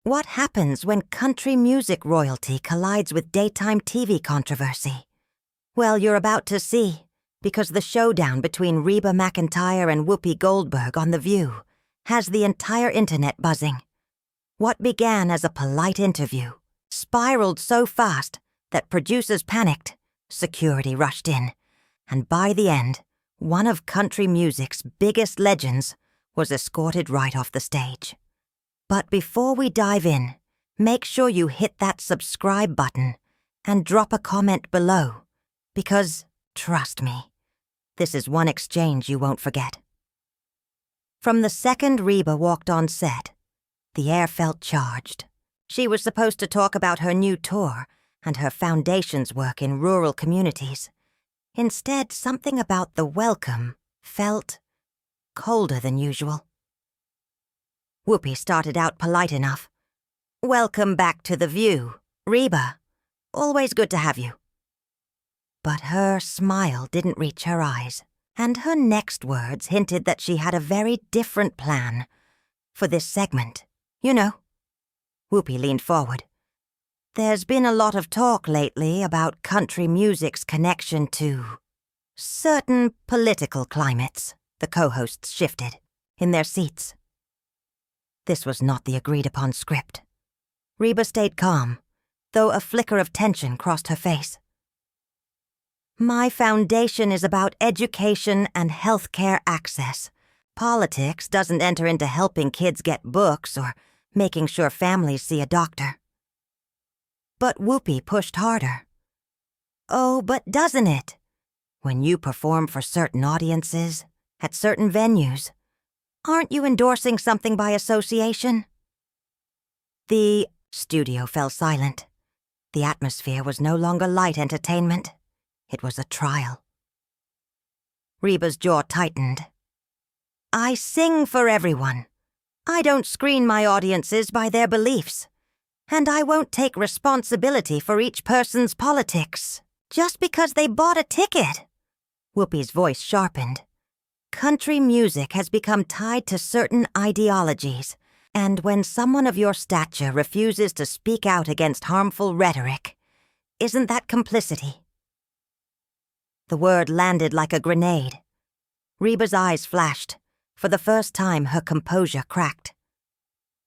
What happens when country music royalty collides with daytime TV controversy? Well, you're about to see, because the showdown between Reba McEntire and Whoopi Goldberg on The View has the entire internet buzzing. What began as a polite interview spiraled so fast that producers panicked, security rushed in, and by the end, one of country music's biggest legends was escorted right off the stage. But before we dive in, make sure you hit that subscribe button and drop a comment below, because, trust me, this is one exchange you won't forget. From the second Reba walked on set, the air felt charged. She was supposed to talk about her new tour and her foundation's work in rural communities. Instead, something about the welcome felt colder than usual. Whoopi started out polite enough. "Welcome back to The View, Reba. Always good to have you." But her smile didn't reach her eyes, and her next words hinted that she had a very different plan for this segment. You know. Whoopi leaned forward. "There's been a lot of talk lately about country music's connection to certain political climates." The co-hosts shifted in their seats. This was not the agreed-upon script. Reba stayed calm, though a flicker of tension crossed her face. "My foundation is about education and healthcare access. Politics doesn't enter into helping kids get books or making sure families see a doctor." But Whoopi pushed harder. "Oh, but doesn't it? When you perform for certain audiences, at certain venues, aren't you endorsing something by association?" The studio fell silent. The atmosphere was no longer light entertainment. It was a trial. Reba's jaw tightened. "I sing for everyone. I don't screen my audiences by their beliefs. And I won't take responsibility for each person's politics just because they bought a ticket." Whoopi's voice sharpened. "Country music has become tied to certain ideologies, and when someone of your stature refuses to speak out against harmful rhetoric, isn't that complicity?" The word landed like a grenade. Reba's eyes flashed. For the first time, her composure cracked.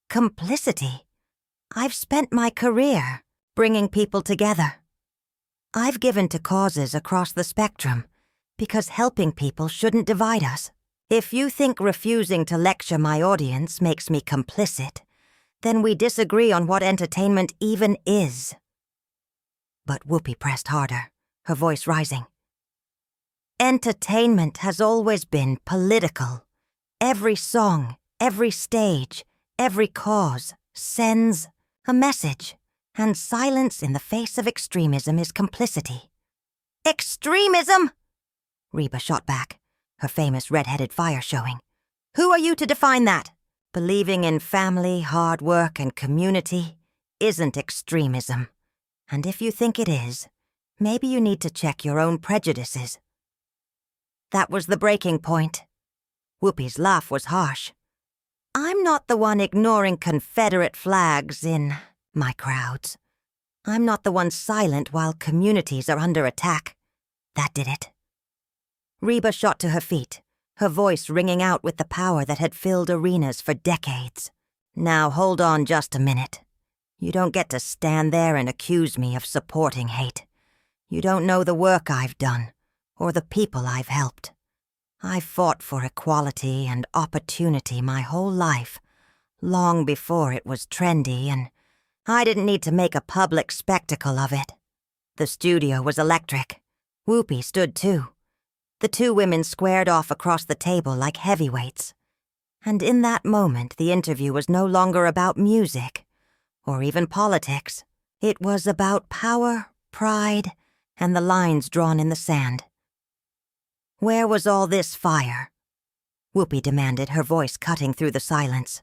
"Complicity? I've spent my career bringing people together. I've given to causes across the spectrum because helping people shouldn't divide us. If you think refusing to lecture my audience makes me complicit, then we disagree on what entertainment even is." But Whoopi pressed harder, her voice rising. "Entertainment has always been political. Every song, every stage, every cause sends a message, and silence in the face of extremism is complicity." "Extremism?" Reba shot back, her famous red-headed fire showing. "Who are you to define that? Believing in family, hard work, and community isn't extremism. And if you think it is, maybe you need to check your own prejudices." That was the breaking point. Whoopi's laugh was harsh. "I'm not the one ignoring Confederate flags in my crowds. I'm not the one silent while communities are under attack. That did it." Reba shot to her feet, her voice ringing out with the power that had filled arenas for decades. "Now hold on just a minute. You don't get to stand there and accuse me of supporting hate. You don't know the work I've done, or the people I've helped. I've fought for equality and opportunity my whole life, long before it was trendy, and I didn't need to make a public spectacle of it." The studio was electric. Whoopi stood too. The two women squared off across the table like heavyweights. And in that moment, the interview was no longer about music, or even politics. It was about power, pride, and the lines drawn in the sand. "Where was all this fire?" Whoopi demanded, her voice cutting through the silence.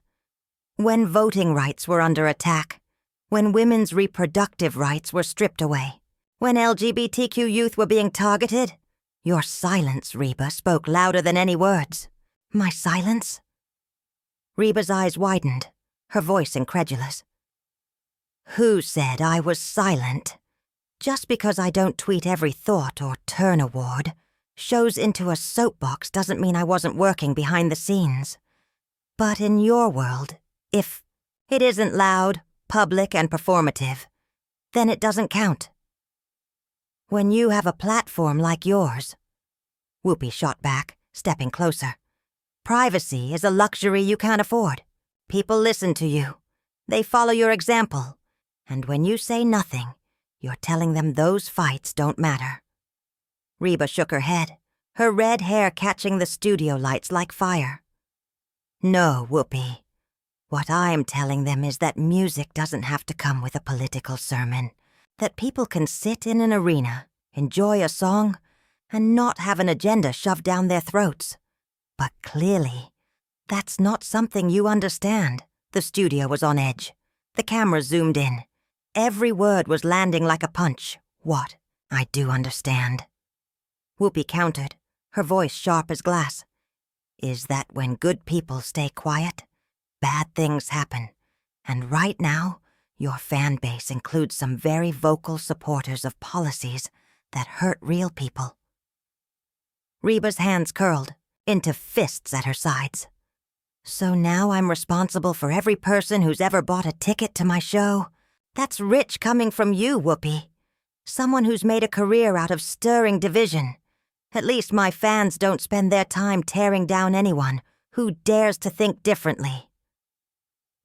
"When voting rights were under attack, when women's reproductive rights were stripped away, when LGBTQ youth were being targeted, your silence, Reba, spoke louder than any words." "My silence?" Reba's eyes widened, her voice incredulous. Who said I was silent? Just because I don't tweet every thought or turn award, shows into a soapbox doesn't mean I wasn't working behind the scenes. But in your world, if it isn't loud, public, and performative, then it doesn't count. When you have a platform like yours, Whoopi shot back, stepping closer. Privacy is a luxury you can't afford. People listen to you. They follow your example. And when you say nothing, you're telling them those fights don't matter. Reba shook her head, her red hair catching the studio lights like fire. No, Whoopi. What I'm telling them is that music doesn't have to come with a political sermon. That people can sit in an arena, enjoy a song, and not have an agenda shoved down their throats. But clearly, that's not something you understand. The studio was on edge. The camera zoomed in. Every word was landing like a punch. What? I do understand. Whoopi countered, her voice sharp as glass. Is that when good people stay quiet, bad things happen. And right now, your fan base includes some very vocal supporters of policies that hurt real people. Reba's hands curled into fists at her sides. So now I'm responsible for every person who's ever bought a ticket to my show? That's rich coming from you, Whoopi. Someone who's made a career out of stirring division. At least my fans don't spend their time tearing down anyone who dares to think differently.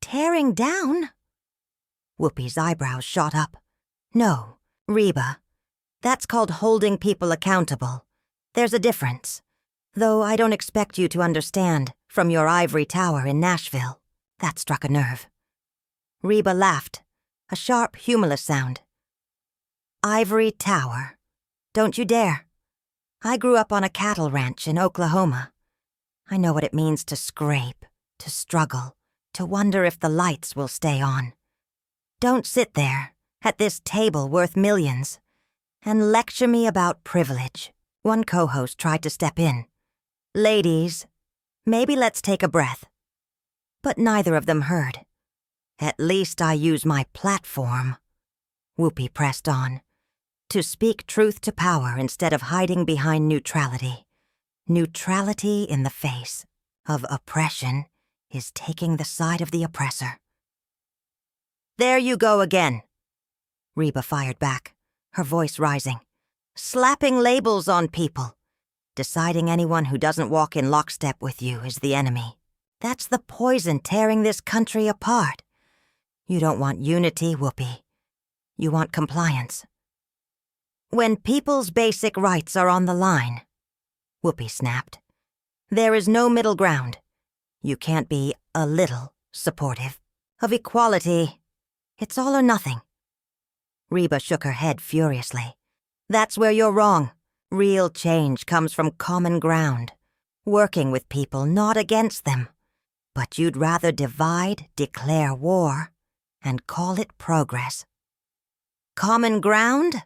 Tearing down? Whoopi's eyebrows shot up. No, Reba. That's called holding people accountable. There's a difference. Though I don't expect you to understand from your ivory tower in Nashville. That struck a nerve. Reba laughed, a sharp, humorless sound. Ivory tower. Don't you dare. I grew up on a cattle ranch in Oklahoma. I know what it means to scrape, to struggle, to wonder if the lights will stay on. Don't sit there, at this table worth millions, and lecture me about privilege. One co-host tried to step in. Ladies, maybe let's take a breath. But neither of them heard. At least I use my platform, Whoopi pressed on, to speak truth to power instead of hiding behind neutrality. Neutrality in the face of oppression is taking the side of the oppressor. There you go again, Reba fired back, her voice rising. Slapping labels on people. Deciding anyone who doesn't walk in lockstep with you is the enemy. That's the poison tearing this country apart. You don't want unity, Whoopi. You want compliance. When people's basic rights are on the line, Whoopi snapped, there is no middle ground. You can't be a little supportive of equality. It's all or nothing. Reba shook her head furiously. That's where you're wrong. Real change comes from common ground, working with people, not against them. But you'd rather divide, declare war, and call it progress. Common ground?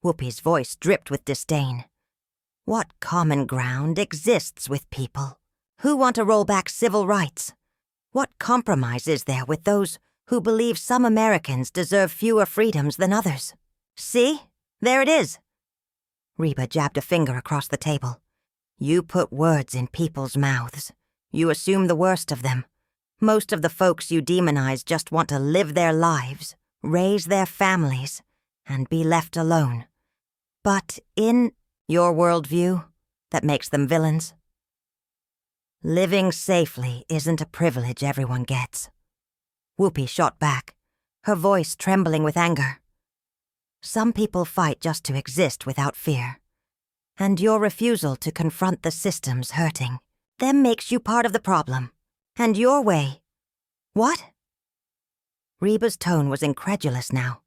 Whoopi's voice dripped with disdain. What common ground exists with people who want to roll back civil rights? What compromise is there with those who believe some Americans deserve fewer freedoms than others? See? There it is. Reba jabbed a finger across the table. You put words in people's mouths. You assume the worst of them. Most of the folks you demonize just want to live their lives, raise their families, and be left alone. But in your worldview, that makes them villains. Living safely isn't a privilege everyone gets. Whoopi shot back, her voice trembling with anger. Some people fight just to exist without fear. And your refusal to confront the system's hurting them makes you part of the problem. And your way. What? Reba's tone was incredulous now.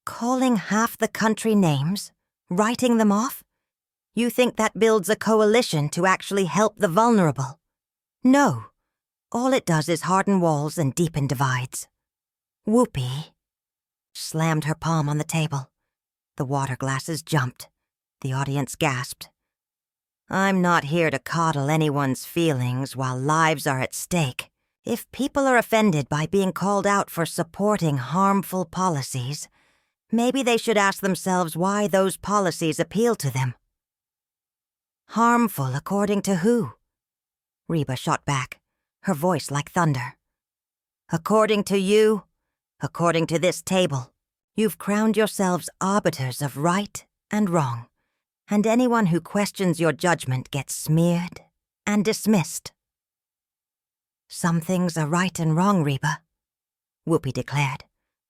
Calling half the country names? Writing them off? You think that builds a coalition to actually help the vulnerable? No. All it does is harden walls and deepen divides. Whoopi slammed her palm on the table. The water glasses jumped. The audience gasped. I'm not here to coddle anyone's feelings while lives are at stake. If people are offended by being called out for supporting harmful policies, maybe they should ask themselves why those policies appeal to them. Harmful according to who? Reba shot back, her voice like thunder. According to you, according to this table, you've crowned yourselves arbiters of right and wrong, and anyone who questions your judgment gets smeared and dismissed. Some things are right and wrong, Reba, Whoopi declared,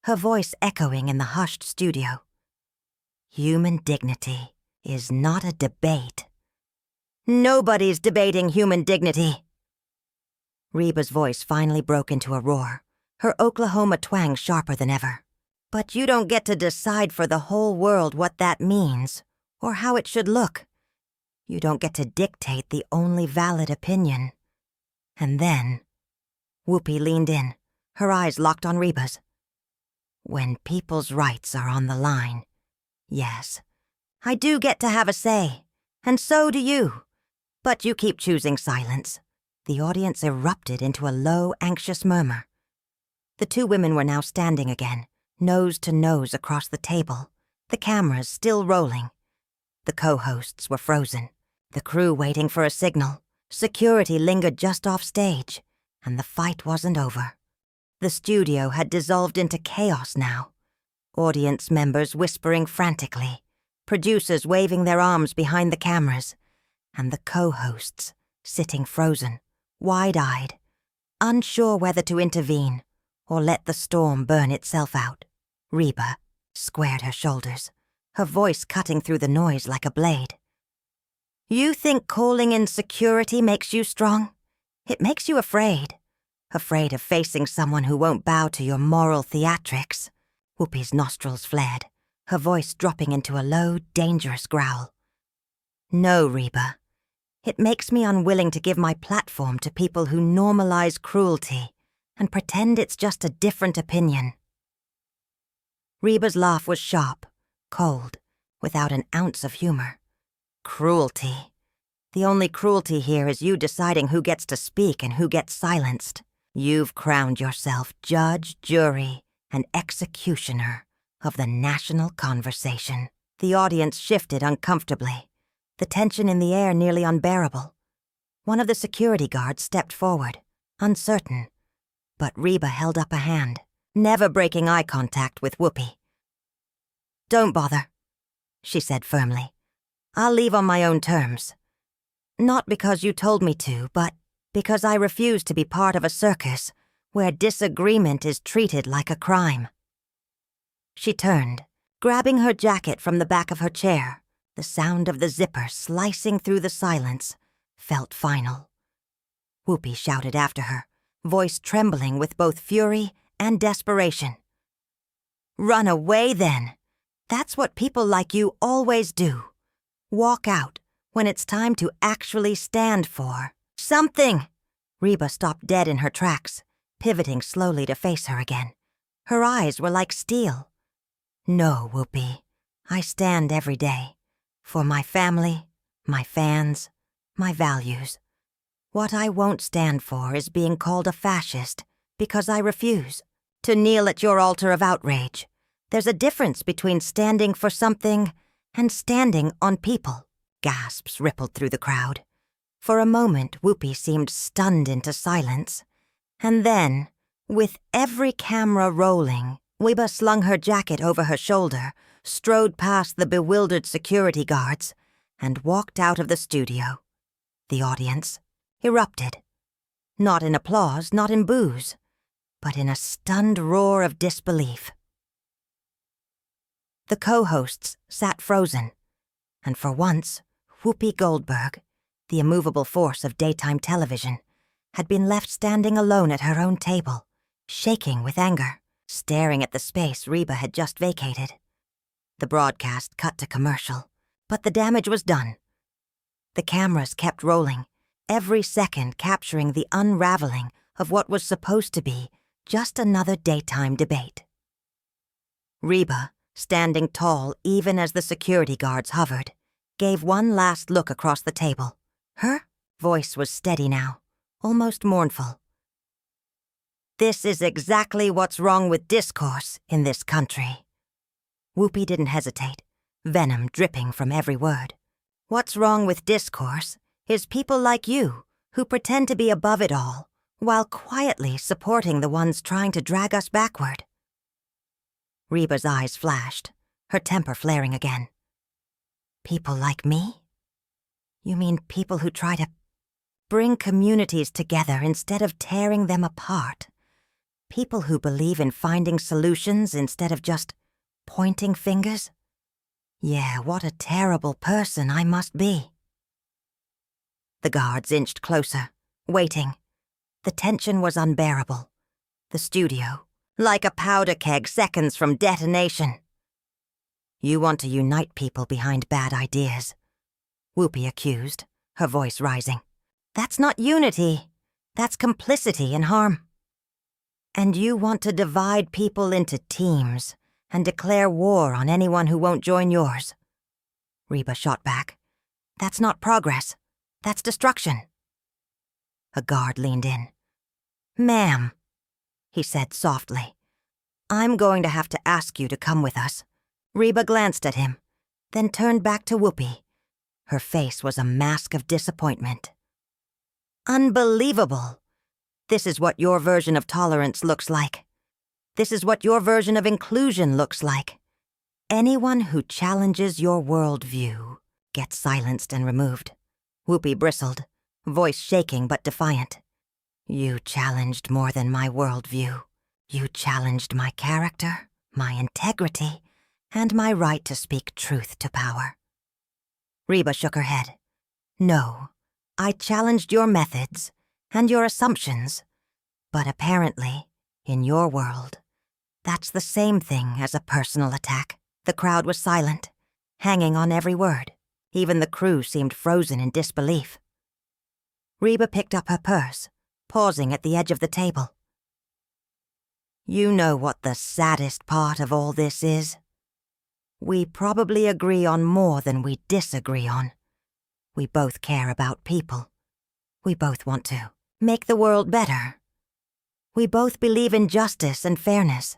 her voice echoing in the hushed studio. Human dignity is not a debate. Nobody's debating human dignity. Reba's voice finally broke into a roar, her Oklahoma twang sharper than ever. But you don't get to decide for the whole world what that means, or how it should look. You don't get to dictate the only valid opinion. And then, Whoopi leaned in, her eyes locked on Reba's. When people's rights are on the line, yes, I do get to have a say, and so do you. But you keep choosing silence. The audience erupted into a low, anxious murmur. The two women were now standing again, nose to nose across the table, the cameras still rolling. The co-hosts were frozen, the crew waiting for a signal. Security lingered just off stage, and the fight wasn't over. The studio had dissolved into chaos now. Audience members whispering frantically, producers waving their arms behind the cameras, and the co-hosts sitting frozen, wide-eyed, unsure whether to intervene or let the storm burn itself out. Reba squared her shoulders, her voice cutting through the noise like a blade. You think calling in security makes you strong? It makes you afraid. Afraid of facing someone who won't bow to your moral theatrics. Whoopi's nostrils flared, her voice dropping into a low, dangerous growl. No, Reba. It makes me unwilling to give my platform to people who normalize cruelty and pretend it's just a different opinion. Reba's laugh was sharp, cold, without an ounce of humor. Cruelty. The only cruelty here is you deciding who gets to speak and who gets silenced. You've crowned yourself judge, jury, and executioner of the national conversation. The audience shifted uncomfortably, the tension in the air nearly unbearable. One of the security guards stepped forward, uncertain, but Reba held up a hand, never breaking eye contact with Whoopi. Don't bother, she said firmly. I'll leave on my own terms. Not because you told me to, but because I refuse to be part of a circus where disagreement is treated like a crime. She turned, grabbing her jacket from the back of her chair. The sound of the zipper slicing through the silence felt final. Whoopi shouted after her, voice trembling with both fury and desperation. Run away, then. That's what people like you always do. Walk out when it's time to actually stand for something. Reba stopped dead in her tracks, pivoting slowly to face her again. Her eyes were like steel. No, Whoopi, I stand every day. For my family, my fans, my values. What I won't stand for is being called a fascist because I refuse to kneel at your altar of outrage. There's a difference between standing for something and standing on people. Gasps rippled through the crowd. For a moment, Whoopi seemed stunned into silence. And then, with every camera rolling, Reba slung her jacket over her shoulder, strode past the bewildered security guards, and walked out of the studio. The audience erupted. Not in applause, not in boos, but in a stunned roar of disbelief. The co-hosts sat frozen, and for once, Whoopi Goldberg, the immovable force of daytime television, had been left standing alone at her own table, shaking with anger, staring at the space Reba had just vacated. The broadcast cut to commercial, but the damage was done. The cameras kept rolling, every second capturing the unraveling of what was supposed to be just another daytime debate. Reba, standing tall even as the security guards hovered, gave one last look across the table. Her voice was steady now, almost mournful. This is exactly what's wrong with discourse in this country. Whoopi didn't hesitate, venom dripping from every word. What's wrong with discourse is people like you who pretend to be above it all while quietly supporting the ones trying to drag us backward. Reba's eyes flashed, her temper flaring again. People like me? You mean people who try to bring communities together instead of tearing them apart? People who believe in finding solutions instead of just pointing fingers? Yeah, what a terrible person I must be. The guards inched closer, waiting. The tension was unbearable. The studio, like a powder keg seconds from detonation. You want to unite people behind bad ideas, Whoopi accused, her voice rising. That's not unity. That's complicity in harm. And you want to divide people into teams and declare war on anyone who won't join yours. Reba shot back. That's not progress. That's destruction. A guard leaned in. Ma'am, he said softly, I'm going to have to ask you to come with us. Reba glanced at him, then turned back to Whoopi. Her face was a mask of disappointment. Unbelievable. This is what your version of tolerance looks like. This is what your version of inclusion looks like. Anyone who challenges your worldview gets silenced and removed. Whoopi bristled, voice shaking but defiant. You challenged more than my worldview. You challenged my character, my integrity, and my right to speak truth to power. Reba shook her head. No, I challenged your methods and your assumptions, but apparently, in your world, that's the same thing as a personal attack. The crowd was silent, hanging on every word. Even the crew seemed frozen in disbelief. Reba picked up her purse, pausing at the edge of the table. You know what the saddest part of all this is? We probably agree on more than we disagree on. We both care about people. We both want to make the world better. We both believe in justice and fairness.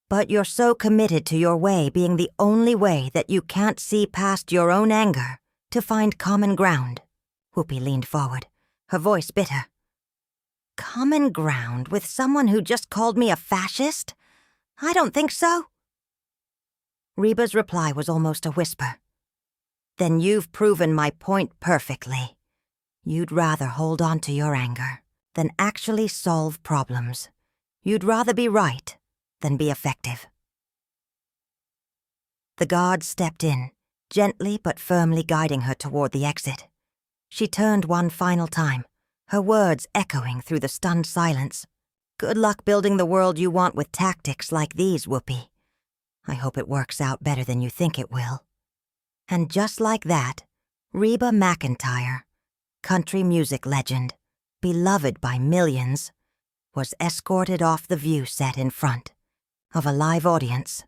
But you're so committed to your way being the only way that you can't see past your own anger to find common ground. Whoopi leaned forward, her voice bitter. Common ground with someone who just called me a fascist? I don't think so. Reba's reply was almost a whisper. Then you've proven my point perfectly. You'd rather hold on to your anger than actually solve problems. You'd rather be right than be effective. The guard stepped in, gently but firmly guiding her toward the exit. She turned one final time, her words echoing through the stunned silence. Good luck building the world you want with tactics like these, Whoopi. I hope it works out better than you think it will. And just like that, Reba McEntire, country music legend, beloved by millions, was escorted off the view set in front of a live audience.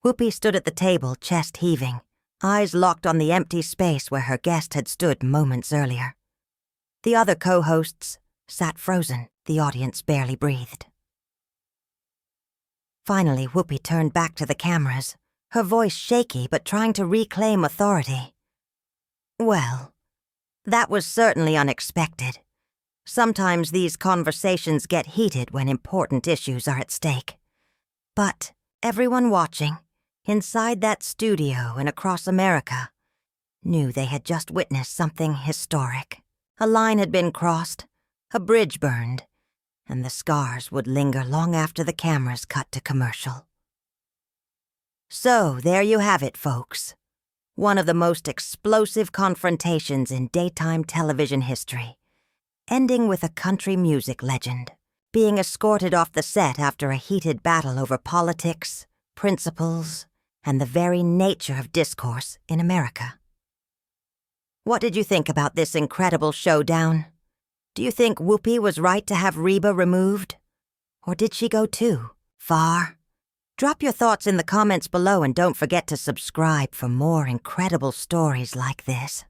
Whoopi stood at the table, chest heaving, eyes locked on the empty space where her guest had stood moments earlier. The other co-hosts sat frozen, the audience barely breathed. Finally, Whoopi turned back to the cameras, her voice shaky but trying to reclaim authority. Well, that was certainly unexpected. Sometimes these conversations get heated when important issues are at stake. But everyone watching, inside that studio and across America, knew they had just witnessed something historic. A line had been crossed, a bridge burned, and the scars would linger long after the cameras cut to commercial. So, there you have it, folks. One of the most explosive confrontations in daytime television history, ending with a country music legend being escorted off the set after a heated battle over politics, principles, and the very nature of discourse in America. What did you think about this incredible showdown? Do you think Whoopi was right to have Reba removed? Or did she go too far? Drop your thoughts in the comments below and don't forget to subscribe for more incredible stories like this.